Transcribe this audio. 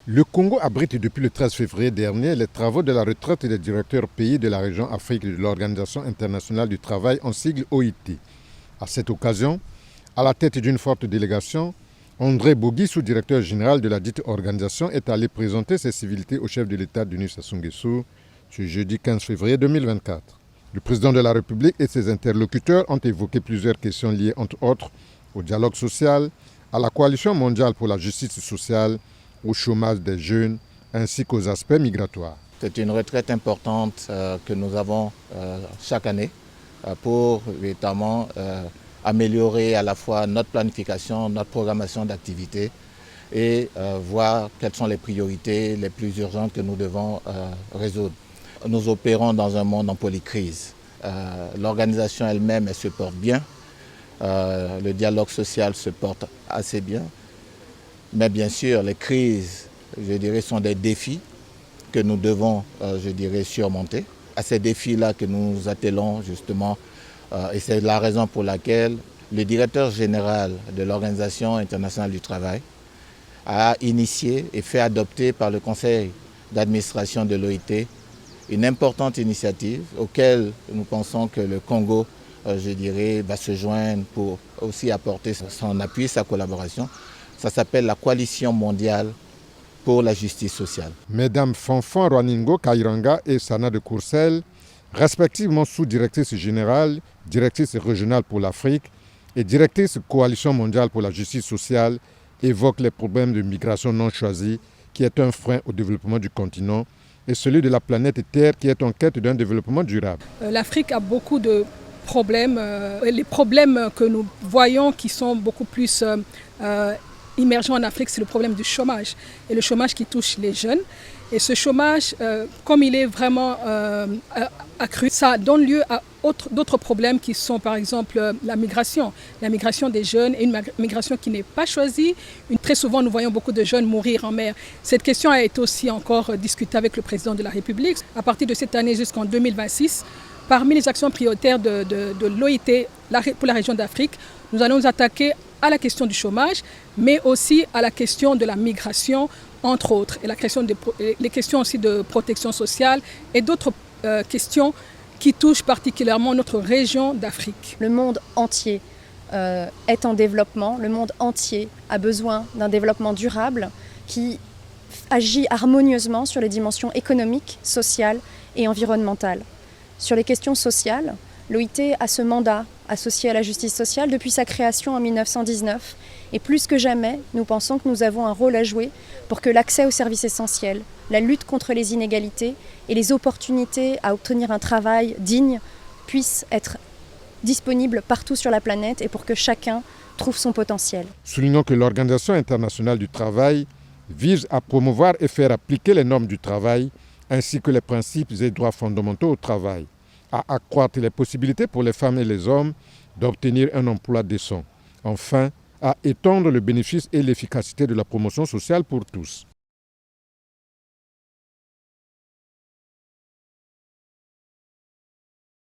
Le Congo abrite depuis le 13 février dernier les travaux de la retraite des directeurs pays de la région Afrique de l'Organisation internationale du travail en sigle OIT. À cette occasion, à la tête d'une forte délégation, André Bougui, sous-directeur général de la dite organisation, est allé présenter ses civilités au chef de l'État Denis Sassou Nguesso ce jeudi 15 février 2024. Le président de la République et ses interlocuteurs ont évoqué plusieurs questions liées, entre autres, au dialogue social, à la coalition mondiale pour la justice sociale, au chômage des jeunes, ainsi qu'aux aspects migratoires. C'est une retraite importante que nous avons chaque année pour véritablement améliorer à la fois notre planification, notre programmation d'activités et voir quelles sont les priorités les plus urgentes que nous devons résoudre. Nous opérons dans un monde en polycrise. L'organisation elle-même se porte bien, le dialogue social se porte assez bien, mais bien sûr les crises, je dirais, sont des défis que nous devons, surmonter. À ces défis-là que nous nous attelons justement, et c'est la raison pour laquelle le directeur général de l'Organisation internationale du travail a initié et fait adopter par le conseil d'administration de l'OIT une importante initiative auquel nous pensons que le Congo, va se joindre pour aussi apporter son appui, sa collaboration. Ça s'appelle la Coalition mondiale pour la justice sociale. Mesdames Fanfan Rwaningo Kairanga et Sana de Courcelles, respectivement sous-directrice générale, directrice régionale pour l'Afrique et directrice Coalition mondiale pour la justice sociale, évoquent les problèmes de migration non choisie qui est un frein au développement du continent et celui de la planète Terre qui est en quête d'un développement durable. L'Afrique a beaucoup de problèmes. Les problèmes que nous voyons qui sont beaucoup plus immergents en Afrique, c'est le problème du chômage. Et le chômage qui touche les jeunes. Et ce chômage, comme il est vraiment accru, ça donne lieu à d'autres problèmes qui sont par exemple la migration des jeunes et une migration qui n'est pas choisie. Très souvent, nous voyons beaucoup de jeunes mourir en mer. Cette question a été aussi encore discutée avec le président de la République. À partir de cette année jusqu'en 2026, parmi les actions prioritaires de l'OIT pour la région d'Afrique, nous allons nous attaquer à la question du chômage, mais aussi à la question de la migration, entre autres, et les questions aussi de protection sociale et d'autres questions qui touchent particulièrement notre région d'Afrique. Le monde entier est en développement, le monde entier a besoin d'un développement durable qui agit harmonieusement sur les dimensions économiques, sociales et environnementales. Sur les questions sociales, l'OIT a ce mandat associé à la justice sociale depuis sa création en 1919. Et plus que jamais, nous pensons que nous avons un rôle à jouer pour que l'accès aux services essentiels, la lutte contre les inégalités et les opportunités à obtenir un travail digne puissent être disponibles partout sur la planète et pour que chacun trouve son potentiel. Soulignons que l'Organisation internationale du travail vise à promouvoir et faire appliquer les normes du travail ainsi que les principes et droits fondamentaux au travail, à accroître les possibilités pour les femmes et les hommes d'obtenir un emploi décent. Enfin, à étendre le bénéfice et l'efficacité de la promotion sociale pour tous.